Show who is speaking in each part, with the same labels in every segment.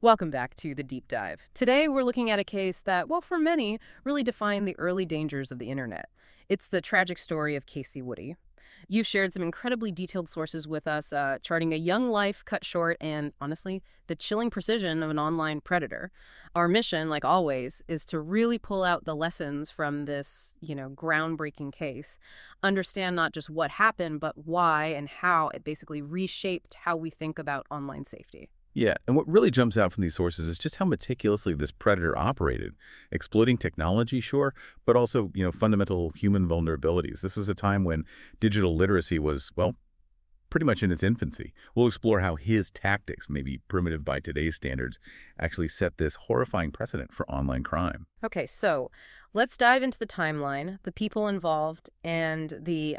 Speaker 1: Welcome back to the deep dive. Today we're looking at a case that, well, for many, really defined the early dangers of the internet. It's the tragic story of Kacie Woody. You've shared some incredibly detailed sources with us, charting a young life cut short and, honestly, the chilling precision of an online predator. Our mission, like always, is to really pull out the lessons from this, groundbreaking case. Understand not just what happened, but why and how it basically reshaped how we think about online safety.
Speaker 2: Yeah, and what really jumps out from these sources is just how meticulously this predator operated, exploiting technology, sure, but also, fundamental human vulnerabilities. This is a time when digital literacy was, well, pretty much in its infancy. We'll explore how his tactics, maybe primitive by today's standards, actually set this horrifying precedent for online crime.
Speaker 1: Okay, so let's dive into the timeline, the people involved, and the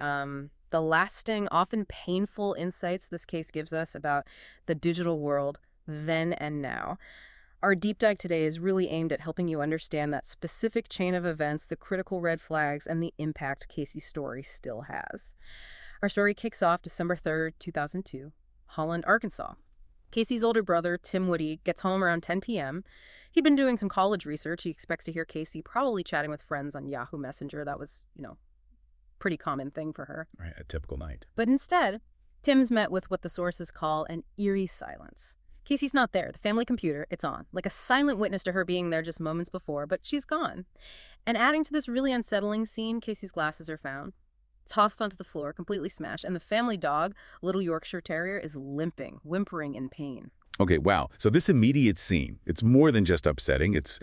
Speaker 1: lasting, often painful insights this case gives us about the digital world then and now. Our deep dive today is really aimed at helping you understand that specific chain of events, the critical red flags, and the impact Casey's story still has. Our story kicks off December 3rd, 2002, Holland, Arkansas. Casey's older brother, Tim Woody, gets home around 10 p.m. He'd been doing some college research. He expects to hear Casey probably chatting with friends on Yahoo Messenger. That was, pretty common thing for her.
Speaker 2: Right, a typical night.
Speaker 1: But instead, Tim's met with what the sources call an eerie silence. Casey's not there. The family computer, it's on, like a silent witness to her being there just moments before, but she's gone. And adding to this really unsettling scene, Casey's glasses are found, tossed onto the floor, completely smashed, and the family dog, a little Yorkshire Terrier, is limping, whimpering in pain.
Speaker 2: Okay, wow. So this immediate scene, it's more than just upsetting. It's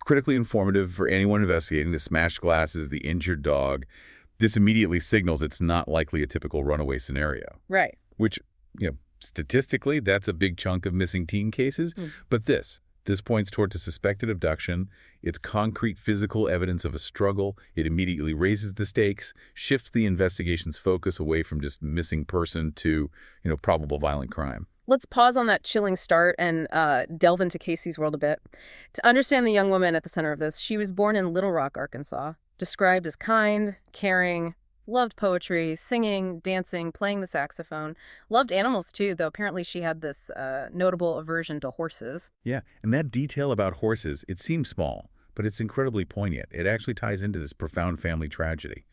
Speaker 2: critically informative for anyone investigating the smashed glasses, the injured dog. This immediately signals it's not likely a typical runaway scenario.
Speaker 1: Right.
Speaker 2: Which, statistically, that's a big chunk of missing teen cases. But this points toward a suspected abduction. It's concrete physical evidence of a struggle. It immediately raises the stakes, shifts the investigation's focus away from just missing person to, probable violent crime.
Speaker 1: Let's pause on that chilling start and delve into Casey's world a bit. To understand the young woman at the center of this, she was born in Little Rock, Arkansas, described as kind, caring, loved poetry, singing, dancing, playing the saxophone, loved animals too, though apparently she had this notable aversion to horses.
Speaker 2: Yeah, and that detail about horses, it seems small, but it's incredibly poignant. It actually ties into this profound family tragedy.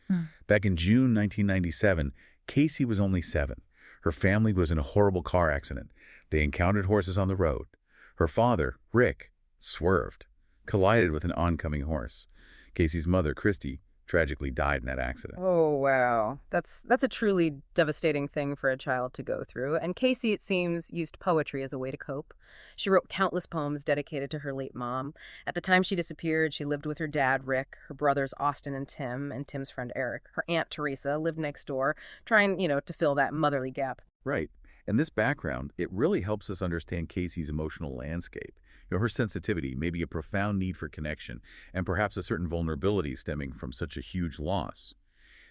Speaker 2: Back in June 1997, Kacie was only 7. Her family was in a horrible car accident. They encountered horses on the road. Her father, Rick, swerved, collided with an oncoming horse. Kacie's mother, Christy, tragically died in that accident.
Speaker 1: Oh, wow. That's a truly devastating thing for a child to go through. And Kacie, it seems, used poetry as a way to cope. She wrote countless poems dedicated to her late mom. At the time she disappeared, she lived with her dad, Rick, her brothers, Austin and Tim's friend, Eric. Her aunt, Teresa, lived next door, trying, to fill that motherly gap.
Speaker 2: Right. And this background, it really helps us understand Kacie's emotional landscape. Her sensitivity, maybe a profound need for connection, and perhaps a certain vulnerability stemming from such a huge loss.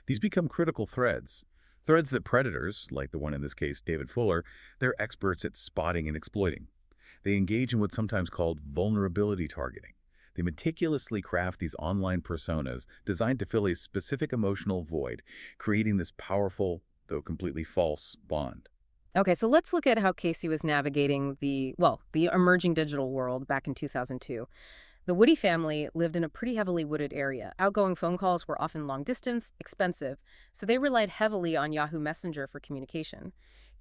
Speaker 2: These become critical threads that predators, like the one in this case, David Fuller, they're experts at spotting and exploiting. They engage in what's sometimes called vulnerability targeting. They meticulously craft these online personas designed to fill a specific emotional void, creating this powerful, though completely false, bond.
Speaker 1: Okay, so let's look at how Kacie was navigating the emerging digital world back in 2002. The Woody family lived in a pretty heavily wooded area. Outgoing phone calls were often long distance, expensive, so they relied heavily on Yahoo Messenger for communication.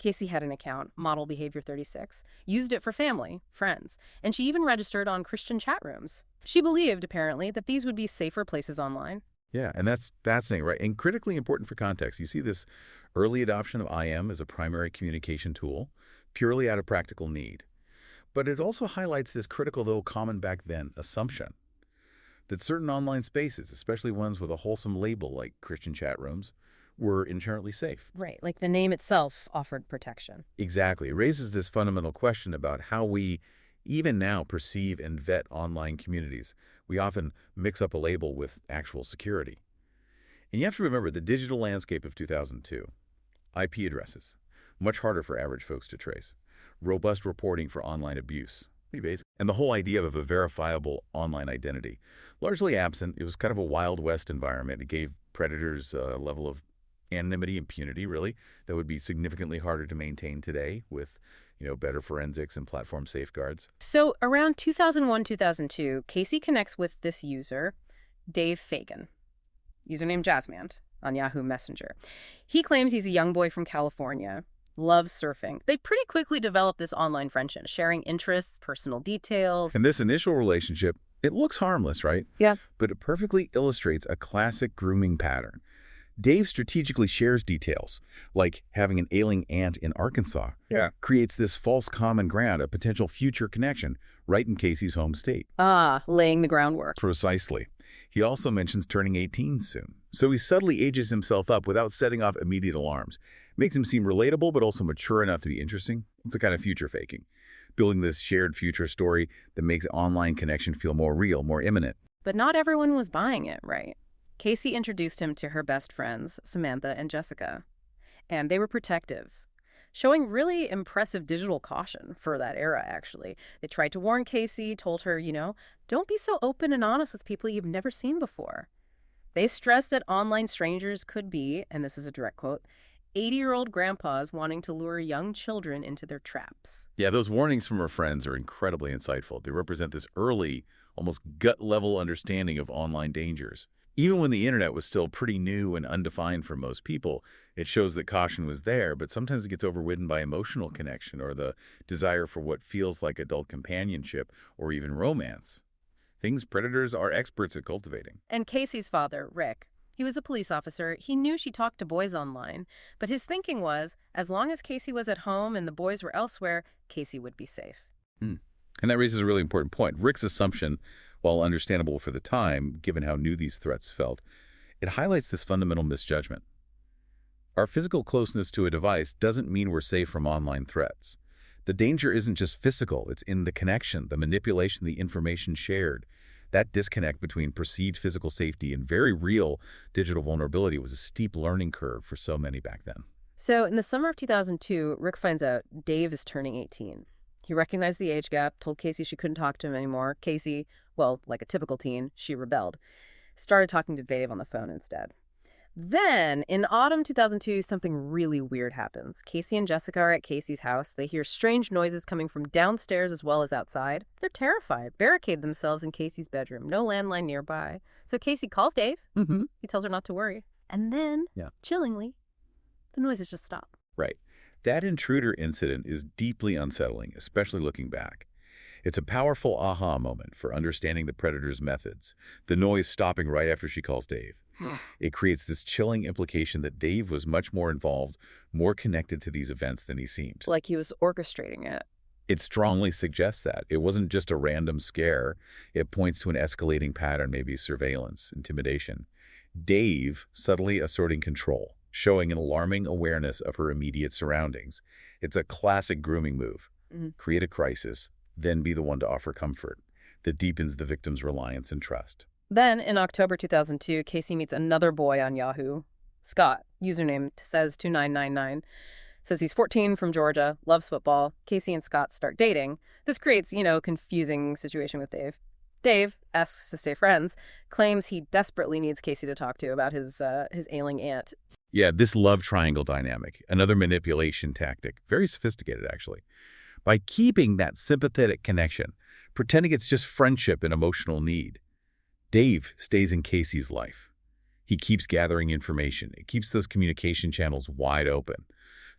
Speaker 1: Kacie had an account, Model Behavior 36, used it for family, friends, and she even registered on Christian chat rooms. She believed, apparently, that these would be safer places online.
Speaker 2: Yeah, and that's fascinating, right? And critically important for context. You see this early adoption of IM as a primary communication tool, purely out of practical need. But it also highlights this critical, though common back then, assumption that certain online spaces, especially ones with a wholesome label like Christian chat rooms, were inherently safe.
Speaker 1: Right, like the name itself offered protection.
Speaker 2: Exactly. It raises this fundamental question about how we even now perceive and vet online communities. We often mix up a label with actual security. And you have to remember the digital landscape of 2002. IP addresses, much harder for average folks to trace. Robust reporting for online abuse, pretty basic. And the whole idea of a verifiable online identity, largely absent. It was kind of a Wild West environment. It gave predators a level of anonymity, impunity, really, that would be significantly harder to maintain today with, better forensics and platform safeguards.
Speaker 1: So around 2001, 2002, Kacie connects with this user, Dave Fagen, username Jazzmant, on Yahoo Messenger. He claims he's a young boy from California, loves surfing. They pretty quickly develop this online friendship, sharing interests, personal details.
Speaker 2: And this initial relationship, it looks harmless, right?
Speaker 1: Yeah.
Speaker 2: But it perfectly illustrates a classic grooming pattern. Dave strategically shares details, like having an ailing aunt in Arkansas. Yeah. Creates this false common ground, a potential future connection, right in Kacie's home state.
Speaker 1: Ah, laying the groundwork.
Speaker 2: Precisely. He also mentions turning 18 soon, so he subtly ages himself up without setting off immediate alarms. Makes him seem relatable, but also mature enough to be interesting. It's a kind of future faking, building this shared future story that makes online connection feel more real, more imminent.
Speaker 1: But not everyone was buying it, right? Kacie introduced him to her best friends, Samantha and Jessica, and they were protective, showing really impressive digital caution for that era, actually. They tried to warn Kacie, told her, don't be so open and honest with people you've never seen before. They stressed that online strangers could be, and this is a direct quote, 80-year-old grandpas wanting to lure young children into their traps.
Speaker 2: Yeah, those warnings from her friends are incredibly insightful. They represent this early, almost gut-level understanding of online dangers. Even when the internet was still pretty new and undefined for most people, it shows that caution was there, but sometimes it gets overridden by emotional connection or the desire for what feels like adult companionship or even romance. Things predators are experts at cultivating.
Speaker 1: And Kacie's father, Rick, he was a police officer. He knew she talked to boys online, but his thinking was, as long as Kacie was at home and the boys were elsewhere, Kacie would be safe.
Speaker 2: And that raises a really important point. Rick's assumption, while understandable for the time, given how new these threats felt, it highlights this fundamental misjudgment. Our physical closeness to a device doesn't mean we're safe from online threats. The danger isn't just physical, it's in the connection, the manipulation, the information shared. That disconnect between perceived physical safety and very real digital vulnerability was a steep learning curve for so many back then.
Speaker 1: So in the summer of 2002, Rick finds out Dave is turning 18. He recognized the age gap, told Kacie she couldn't talk to him anymore. Kacie, well, like a typical teen, she rebelled. Started talking to Dave on the phone instead. Then, in autumn 2002, something really weird happens. Kacie and Jessica are at Kacie's house. They hear strange noises coming from downstairs as well as outside. They're terrified, barricade themselves in Kacie's bedroom. No landline nearby. So Kacie calls Dave. He tells her not to worry. And then, chillingly, the noises just stop.
Speaker 2: Right. That intruder incident is deeply unsettling, especially looking back. It's a powerful aha moment for understanding the predator's methods, the noise stopping right after she calls Dave. It creates this chilling implication that Dave was much more involved, more connected to these events than he seemed.
Speaker 1: Like he was orchestrating it.
Speaker 2: It strongly suggests that. It wasn't just a random scare. It points to an escalating pattern, maybe surveillance, intimidation. Dave subtly asserting control, showing an alarming awareness of her immediate surroundings. It's a classic grooming move. Create a crisis, then be the one to offer comfort. That deepens the victim's reliance and trust.
Speaker 1: Then, in October 2002, Kacie meets another boy on Yahoo, Scott, username says2999. Says he's 14, from Georgia, loves football. Kacie and Scott start dating. This creates, a confusing situation with Dave. Dave asks to stay friends, claims he desperately needs Kacie to talk to about his ailing aunt.
Speaker 2: Yeah, this love triangle dynamic, another manipulation tactic, very sophisticated actually. By keeping that sympathetic connection, pretending it's just friendship and emotional need, Dave stays in Kacie's life. He keeps gathering information. It keeps those communication channels wide open,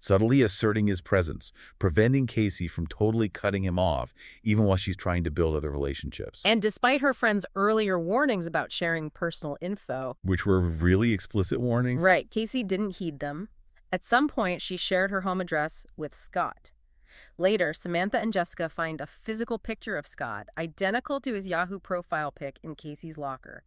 Speaker 2: subtly asserting his presence, preventing Kacie from totally cutting him off, even while she's trying to build other relationships.
Speaker 1: And despite her friend's earlier warnings about sharing personal info,
Speaker 2: which were really explicit warnings.
Speaker 1: Right, Kacie didn't heed them. At some point, she shared her home address with Scott. Later, Samantha and Jessica find a physical picture of Scott, identical to his Yahoo profile pic in Kacie's locker.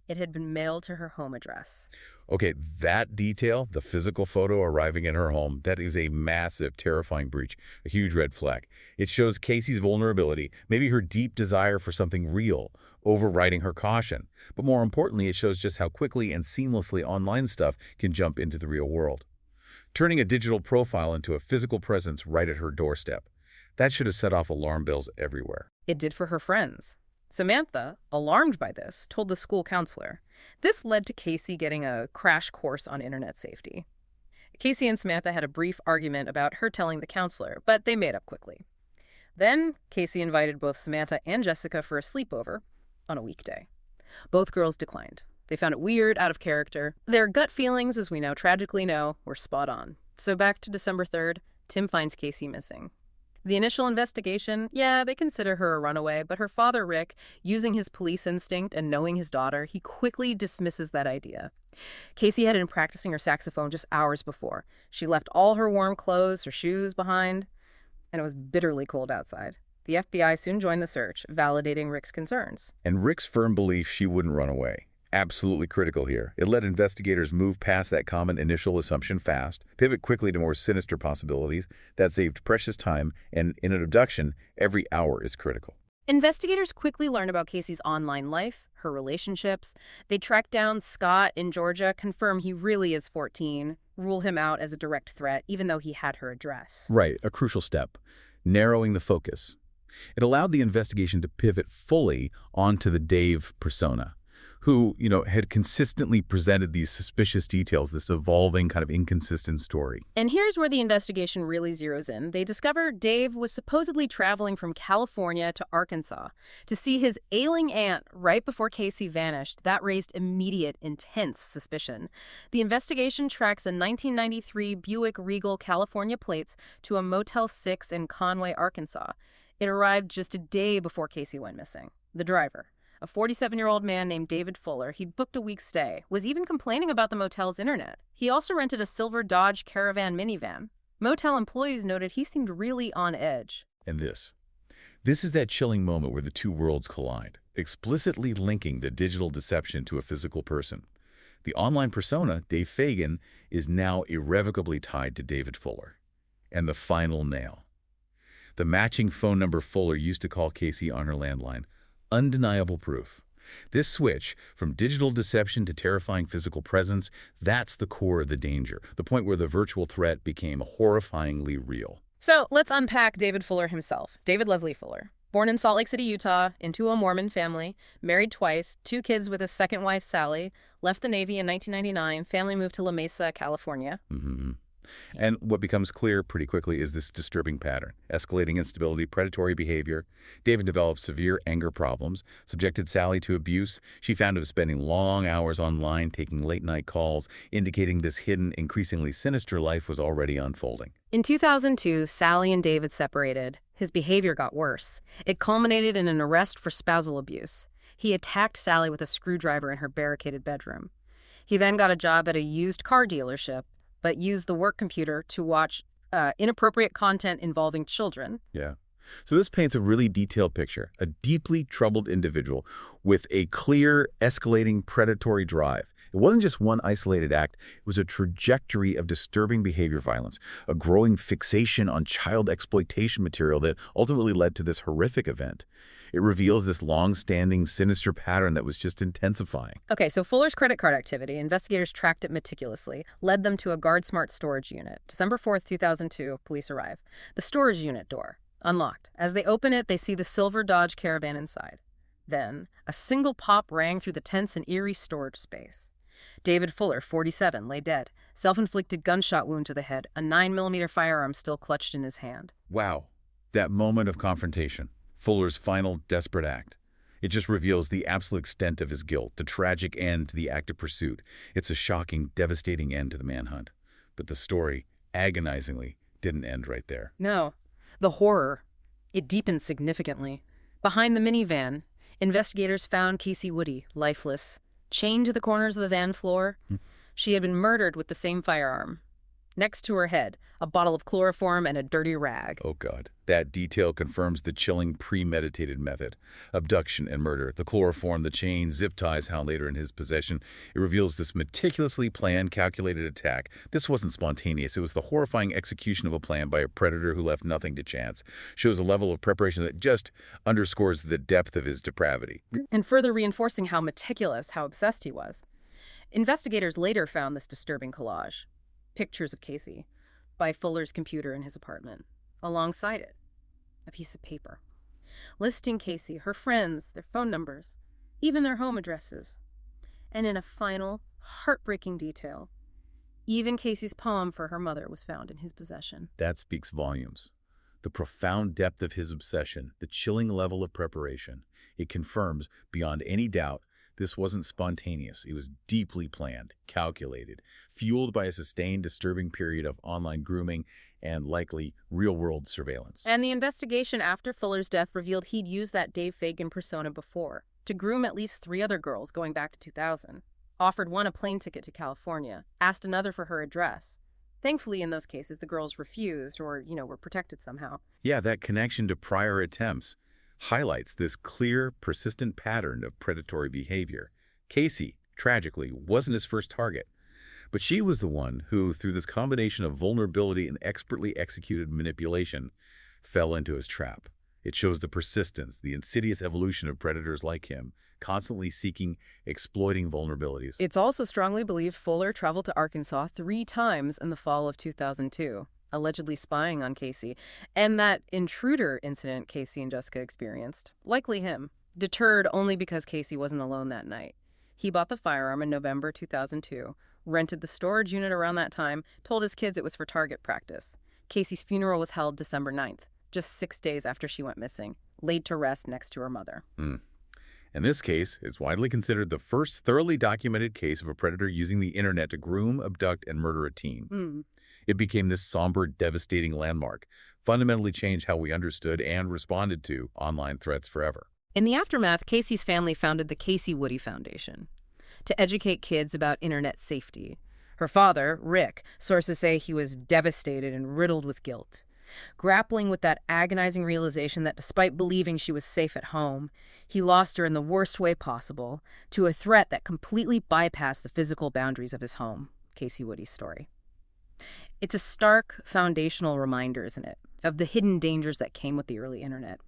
Speaker 1: It had been mailed to her home address.
Speaker 2: Okay, that detail, the physical photo arriving in her home, that is a massive, terrifying breach, a huge red flag. It shows Kacie's vulnerability, maybe her deep desire for something real, overriding her caution. But more importantly, it shows just how quickly and seamlessly online stuff can jump into the real world, turning a digital profile into a physical presence right at her doorstep. That should have set off alarm bells everywhere.
Speaker 1: It did for her friends. Samantha, alarmed by this, told the school counselor. This led to Kacie getting a crash course on internet safety. Kacie and Samantha had a brief argument about her telling the counselor, but they made up quickly. Then, Kacie invited both Samantha and Jessica for a sleepover on a weekday. Both girls declined. They found it weird, out of character. Their gut feelings, as we now tragically know, were spot on. So back to December 3rd, Tim finds Kacie missing. The initial investigation, yeah, they consider her a runaway, but her father, Rick, using his police instinct and knowing his daughter, he quickly dismisses that idea. Kacie had been practicing her saxophone just hours before. She left all her warm clothes, her shoes behind, and it was bitterly cold outside. The FBI soon joined the search, validating Rick's concerns.
Speaker 2: And Rick's firm belief she wouldn't run away. Absolutely critical here. It let investigators move past that common initial assumption fast, pivot quickly to more sinister possibilities. That saved precious time, and in an abduction, every hour is critical.
Speaker 1: Investigators quickly learn about Kacie's online life, her relationships. They track down Scott in Georgia, confirm he really is 14, rule him out as a direct threat, even though he had her address.
Speaker 2: Right, a crucial step. Narrowing the focus. It allowed the investigation to pivot fully onto the Dave persona, who, had consistently presented these suspicious details, this evolving kind of inconsistent story.
Speaker 1: And here's where the investigation really zeroes in. They discover Dave was supposedly traveling from California to Arkansas to see his ailing aunt right before Kacie vanished. That raised immediate, intense suspicion. The investigation tracks a 1993 Buick Regal California plates to a Motel 6 in Conway, Arkansas. It arrived just a day before Kacie went missing. The driver, a 47-year-old man named David Fuller, he'd booked a week's stay, was even complaining about the motel's internet. He also rented a silver Dodge Caravan minivan. Motel employees noted he seemed really on edge.
Speaker 2: And this is that chilling moment where the two worlds collide, explicitly linking the digital deception to a physical person. The online persona, Dave Fagen, is now irrevocably tied to David Fuller. And the final nail. The matching phone number Fuller used to call Kacie on her landline. Undeniable proof. This switch from digital deception to terrifying physical presence, that's the core of the danger, the point where the virtual threat became horrifyingly real.
Speaker 1: So let's unpack David Fuller himself. David Leslie Fuller. Born in Salt Lake City, Utah, into a Mormon family, married twice, 2 kids with his second wife, Sally, left the Navy in 1999, family moved to La Mesa, California.
Speaker 2: And what becomes clear pretty quickly is this disturbing pattern. Escalating instability, predatory behavior. David developed severe anger problems, subjected Sally to abuse. She found him spending long hours online, taking late-night calls, indicating this hidden, increasingly sinister life was already unfolding.
Speaker 1: In 2002, Sally and David separated. His behavior got worse. It culminated in an arrest for spousal abuse. He attacked Sally with a screwdriver in her barricaded bedroom. He then got a job at a used car dealership, but used the work computer to watch inappropriate content involving children.
Speaker 2: Yeah. So this paints a really detailed picture, a deeply troubled individual with a clear, escalating predatory drive. It wasn't just one isolated act. It was a trajectory of disturbing behavior violence, a growing fixation on child exploitation material that ultimately led to this horrific event. It reveals this long-standing, sinister pattern that was just intensifying.
Speaker 1: Okay, so Fuller's credit card activity, investigators tracked it meticulously, led them to a GuardSmart storage unit. December 4th, 2002, police arrive. The storage unit door, unlocked. As they open it, they see the silver Dodge Caravan inside. Then, a single pop rang through the tense and eerie storage space. David Fuller, 47, lay dead. Self-inflicted gunshot wound to the head, a 9mm firearm still clutched in his hand.
Speaker 2: Wow. That moment of confrontation. Fuller's final desperate act. It just reveals the absolute extent of his guilt, the tragic end to the active pursuit. It's a shocking, devastating end to the manhunt. But the story, agonizingly, didn't end right there.
Speaker 1: No. The horror, it deepened significantly. Behind the minivan, investigators found Kacie Woody, lifeless, chained to the corners of the van floor. She had been murdered with the same firearm. Next to her head, a bottle of chloroform and a dirty rag.
Speaker 2: Oh, God. That detail confirms the chilling, premeditated method. Abduction and murder. The chloroform, the chain, zip ties found later in his possession. It reveals this meticulously planned, calculated attack. This wasn't spontaneous. It was the horrifying execution of a plan by a predator who left nothing to chance. Shows a level of preparation that just underscores the depth of his depravity.
Speaker 1: And further reinforcing how meticulous, how obsessed he was. Investigators later found this disturbing collage. Pictures of Kacie by Fuller's computer in his apartment. Alongside it, a piece of paper listing Kacie, her friends, their phone numbers, even their home addresses. And in a final, heartbreaking detail, Even Casey's poem for her mother was found in his possession.
Speaker 2: That speaks volumes. The profound depth of his obsession, the chilling level of preparation. It confirms, beyond any doubt, this wasn't spontaneous. It was deeply planned, calculated, fueled by a sustained, disturbing period of online grooming and likely real-world surveillance.
Speaker 1: And the investigation after Fuller's death revealed he'd used that Dave Fagen persona before to groom at least 3 other girls going back to 2000. Offered one a plane ticket to California, asked another for her address. Thankfully, in those cases, the girls refused or, were protected somehow.
Speaker 2: Yeah, that connection to prior attempts highlights this clear, persistent pattern of predatory behavior. Kacie, tragically, wasn't his first target, but she was the one who, through this combination of vulnerability and expertly executed manipulation, fell into his trap. It shows the persistence, the insidious evolution of predators like him, constantly seeking, exploiting vulnerabilities.
Speaker 1: It's also strongly believed Fuller traveled to Arkansas 3 times in the fall of 2002, allegedly spying on Kacie, and that intruder incident Kacie and Jessica experienced, likely him, deterred only because Kacie wasn't alone that night. He bought the firearm in November 2002, rented the storage unit around that time, told his kids it was for target practice. Kacie's funeral was held December 9th, just 6 days after she went missing, laid to rest next to her mother.
Speaker 2: In this case, it's widely considered the first thoroughly documented case of a predator using the internet to groom, abduct, and murder a teen. It became this somber, devastating landmark, fundamentally changed how we understood and responded to online threats forever.
Speaker 1: In the aftermath, Kacie's family founded the Kacie Woody Foundation to educate kids about internet safety. Her father, Rick, sources say he was devastated and riddled with guilt, grappling with that agonizing realization that despite believing she was safe at home, he lost her in the worst way possible to a threat that completely bypassed the physical boundaries of his home. Kacie Woody's story. It's a stark, foundational reminder, isn't it, of the hidden dangers that came with the early internet,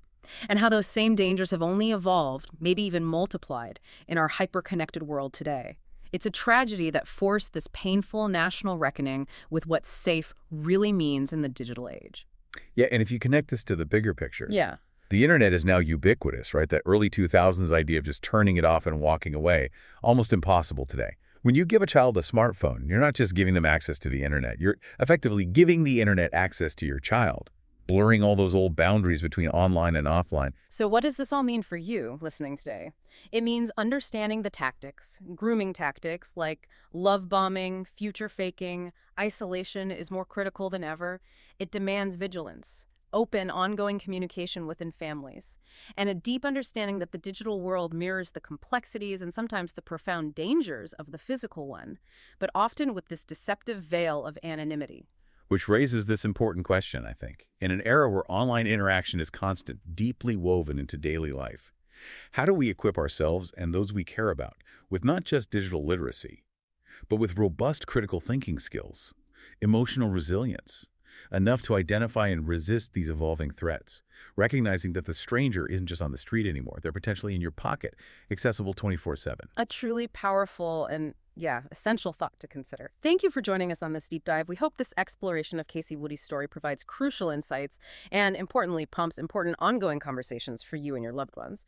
Speaker 1: and how those same dangers have only evolved, maybe even multiplied, in our hyper-connected world today. It's a tragedy that forced this painful national reckoning with what safe really means in the digital age.
Speaker 2: Yeah, and if you connect this to the bigger picture,
Speaker 1: Yeah.
Speaker 2: the internet is now ubiquitous, right? That early 2000s idea of just turning it off and walking away, almost impossible today. When you give a child a smartphone, you're not just giving them access to the internet. You're effectively giving the internet access to your child, blurring all those old boundaries between online and offline.
Speaker 1: So what does this all mean for you listening today? It means understanding the tactics, grooming tactics like love bombing, future faking, isolation is more critical than ever. It demands vigilance, open, ongoing communication within families, and a deep understanding that the digital world mirrors the complexities and sometimes the profound dangers of the physical one, but often with this deceptive veil of anonymity.
Speaker 2: Which raises this important question, I think. In an era where online interaction is constant, deeply woven into daily life, how do we equip ourselves and those we care about with not just digital literacy, but with robust critical thinking skills, emotional resilience, enough to identify and resist these evolving threats, recognizing that the stranger isn't just on the street anymore. They're potentially in your pocket, accessible 24/7.
Speaker 1: A truly powerful and, essential thought to consider. Thank you for joining us on this deep dive. We hope this exploration of Kacie Woody's story provides crucial insights and, importantly, prompts important ongoing conversations for you and your loved ones.